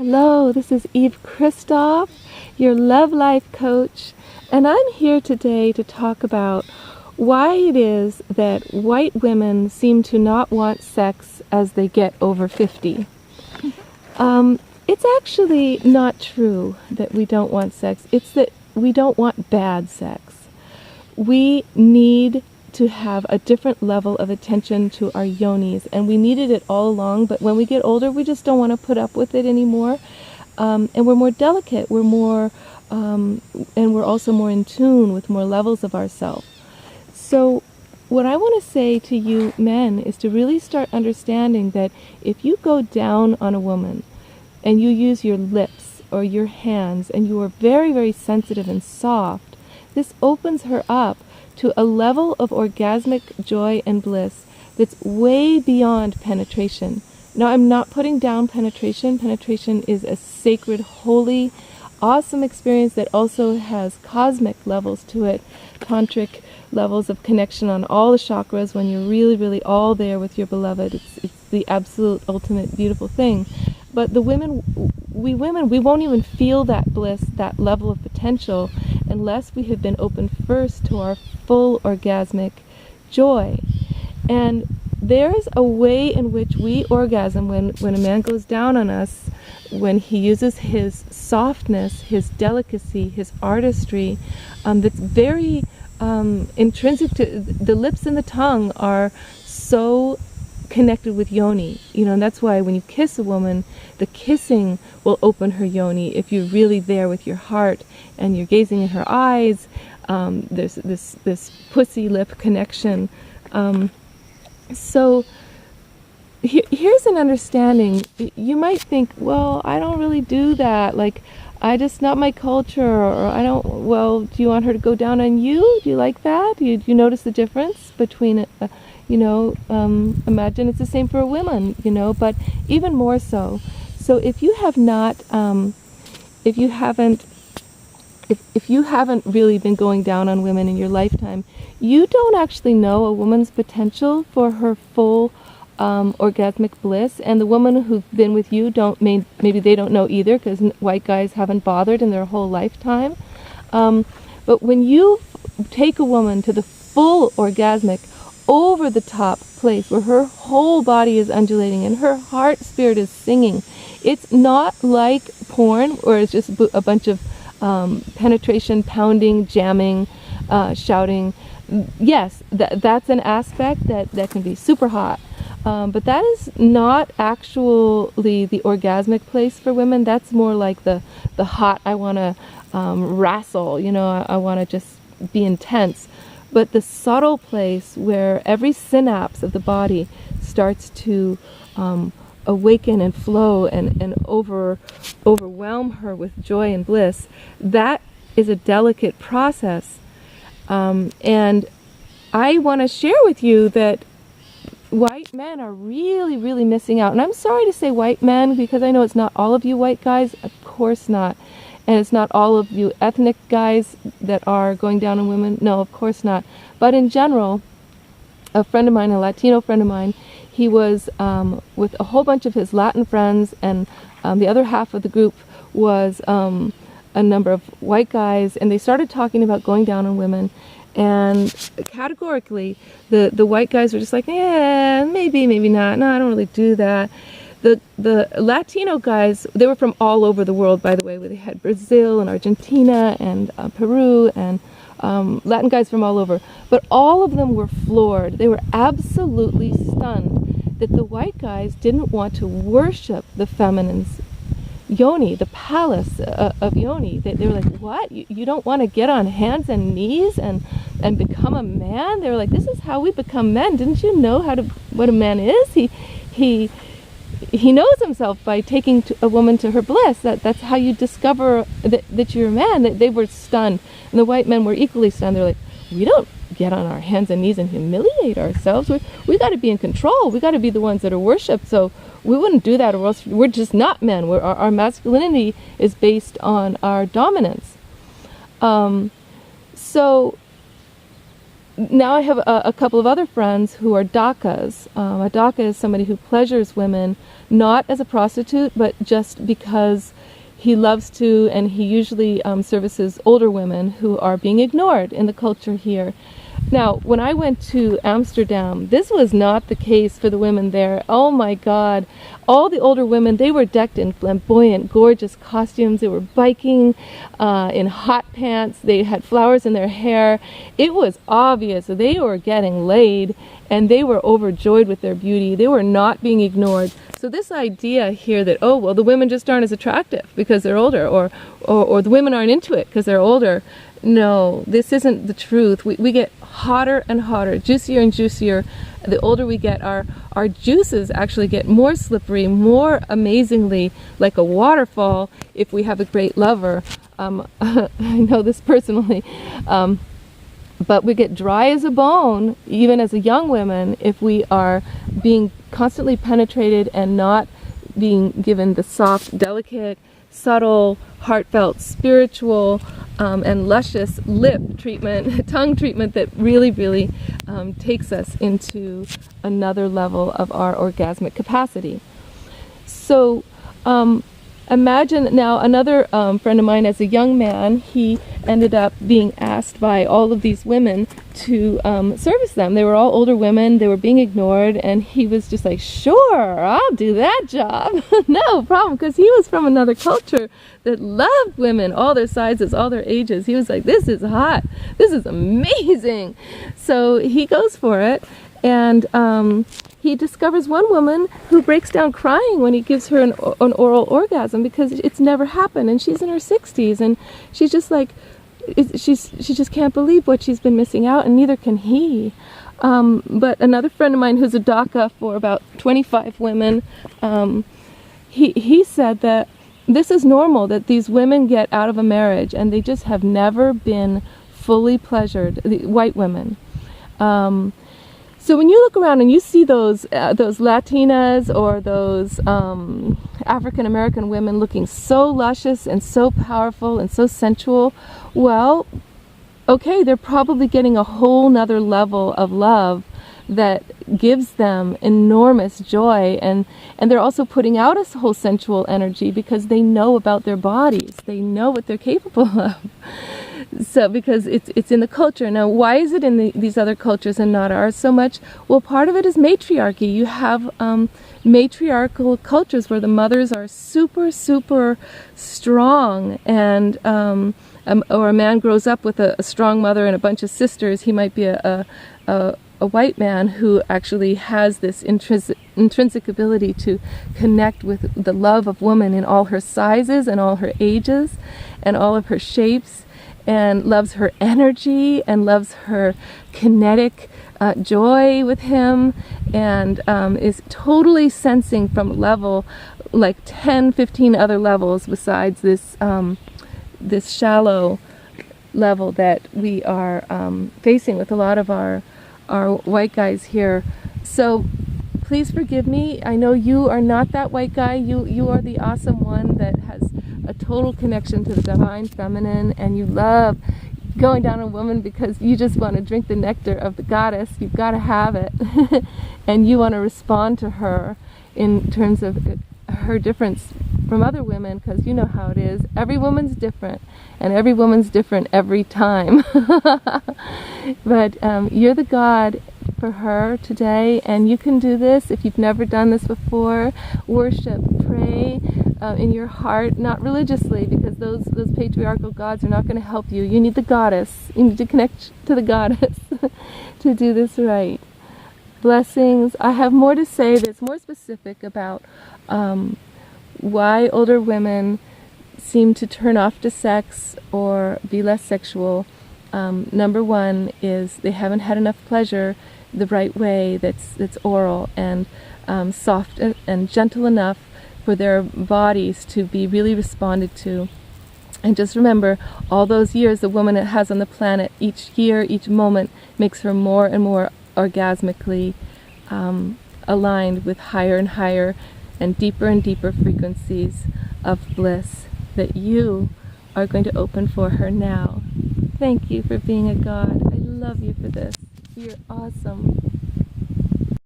Hello, this is Eve Christoph, your love life coach, and I'm here today to talk about why it is that white women seem to not want sex as they get over 50. It's actually not true that we don't want sex. It's that we don't want bad sex. We need to have a different level of attention to our yonis, and we needed it all along, but when we get older we just don't want to put up with it anymore, and we're more delicate, we're more and we're also more in tune with more levels of ourselves. So what I want to say to you men is to really start understanding that if you go down on a woman and you use your lips or your hands and you are very, very sensitive and soft, this opens her up to a level of orgasmic joy and bliss that's way beyond penetration. Now, I'm not putting down penetration. Penetration is a sacred, holy, awesome experience that also has cosmic levels to it, tantric levels of connection on all the chakras when you're really, really all there with your beloved. It's the absolute ultimate beautiful thing. But the women, we won't even feel that bliss, that level of potential, unless we have been open first to our full orgasmic joy. And there's a way in which we orgasm when a man goes down on us, when he uses his softness, his delicacy, his artistry, that's very intrinsic to the lips and the tongue are so connected with yoni, and that's why when you kiss a woman, the kissing will open her yoni. If you're really there with your heart and you're gazing in her eyes, there's this pussy lip connection. So here's an understanding. You might think, well, I don't really do that. Like, I just not my culture, or I don't. Well, do you want her to go down on you? Do you like that? Do you notice the difference between imagine it's the same for women, but even more so. So if you have not, if you haven't really been going down on women in your lifetime, you don't actually know a woman's potential for her full orgasmic bliss. And the women who've been with you maybe they don't know either, because white guys haven't bothered in their whole lifetime. But when you take a woman to the full orgasmic, over the top place where her whole body is undulating and her heart spirit is singing, it's not like porn where it's just a bunch of penetration, pounding, jamming, shouting. Yes, that's an aspect that can be super hot, but that is not actually the orgasmic place for women. That's more like the hot, I want to wrestle, I want to just be intense. But the subtle place where every synapse of the body starts to awaken and flow and overwhelm her with joy and bliss, that is a delicate process. And I want to share with you that white men are really, really missing out. And I'm sorry to say white men, because I know it's not all of you white guys. Of course not. And it's not all of you ethnic guys that are going down on women. No, of course not. But in general, a friend of mine, a Latino friend of mine, he was with a whole bunch of his Latin friends, and the other half of the group was a number of white guys, and they started talking about going down on women. And categorically, the white guys were just like, maybe not. No, I don't really do that. The Latino guys, they were from all over the world, by the way. They had Brazil and Argentina and Peru and Latin guys from all over. But all of them were floored. They were absolutely stunned that the white guys didn't want to worship the feminine's yoni, the palace of yoni. They were like, what? You don't want to get on hands and knees and become a man? They were like, this is how we become men. Didn't you know what a man is? He knows himself by taking a woman to her bliss. That's how you discover that you're a man. They were stunned. And the white men were equally stunned. They're like, we don't get on our hands and knees and humiliate ourselves. We got to be in control. We got to be the ones that are worshipped. So we wouldn't do that, or else we're just not men. Our masculinity is based on our dominance. So now I have a couple of other friends who are dakas. A daka is somebody who pleasures women, not as a prostitute, but just because he loves to, and he usually services older women who are being ignored in the culture here. Now, when I went to Amsterdam, this was not the case for the women there. Oh my God. All the older women, they were decked in flamboyant, gorgeous costumes. They were biking in hot pants. They had flowers in their hair. It was obvious they were getting laid, and they were overjoyed with their beauty. They were not being ignored. So this idea here that, oh, well, the women just aren't as attractive because they're older, or the women aren't into it because they're older. No, this isn't the truth. We get hotter and hotter, juicier and juicier. The older we get, our juices actually get more slippery, more amazingly like a waterfall if we have a great lover. I know this personally. But we get dry as a bone, even as a young woman, if we are being constantly penetrated and not being given the soft, delicate, subtle, heartfelt, spiritual, and luscious lip treatment, tongue treatment that really, really takes us into another level of our orgasmic capacity. So imagine now another friend of mine, as a young man, he ended up being asked by all of these women to service them. They were all older women, they were being ignored, and he was just like, sure, I'll do that job. No problem, because he was from another culture that loved women, all their sizes, all their ages. He was like, this is hot, this is amazing. So he goes for it, and he discovers one woman who breaks down crying when he gives her an oral orgasm because it's never happened, and she's in her 60s, and she's just like, she just can't believe what she's been missing out, and neither can he. But another friend of mine who's a daka for about 25 women, he said that this is normal, that these women get out of a marriage and they just have never been fully pleasured, the white women. So when you look around and you see those Latinas or those African American women looking so luscious and so powerful and so sensual, well, okay, they're probably getting a whole nother level of love that gives them enormous joy, and they're also putting out a whole sensual energy because they know about their bodies, they know what they're capable of. So because it's in the culture. Now, why is it in these other cultures and not ours so much? Well, part of it is matriarchy. You have matriarchal cultures where the mothers are super, super strong, and or a man grows up with a strong mother and a bunch of sisters. He might be a white man who actually has this intrinsic ability to connect with the love of woman in all her sizes and all her ages and all of her shapes, and loves her energy and loves her kinetic joy with him, and is totally sensing from a level like 10, 15 other levels besides this this shallow level that we are facing with a lot of our white guys here. So please forgive me. I know you are not that white guy. You are the awesome one that has a total connection to the divine feminine, and you love going down on a woman because you just want to drink the nectar of the goddess. You've got to have it. And you want to respond to her in terms of her difference from other women, because you know how it is. Every woman's different, and every woman's different every time. But you're the God for her today, and you can do this if you've never done this before. Worship, pray in your heart, not religiously, because those patriarchal gods are not going to help you. You need the goddess. You need to connect to the goddess to do this right. Blessings. I have more to say that's more specific about why older women seem to turn off to sex or be less sexual. Number one is they haven't had enough pleasure the right way, that's oral and soft and gentle enough for their bodies to be really responded to. And just remember, all those years the woman has on the planet, each year, each moment makes her more and more orgasmically aligned with higher and higher and deeper frequencies of bliss that you are going to open for her now. Thank you for being a God. I love you for this. You're awesome.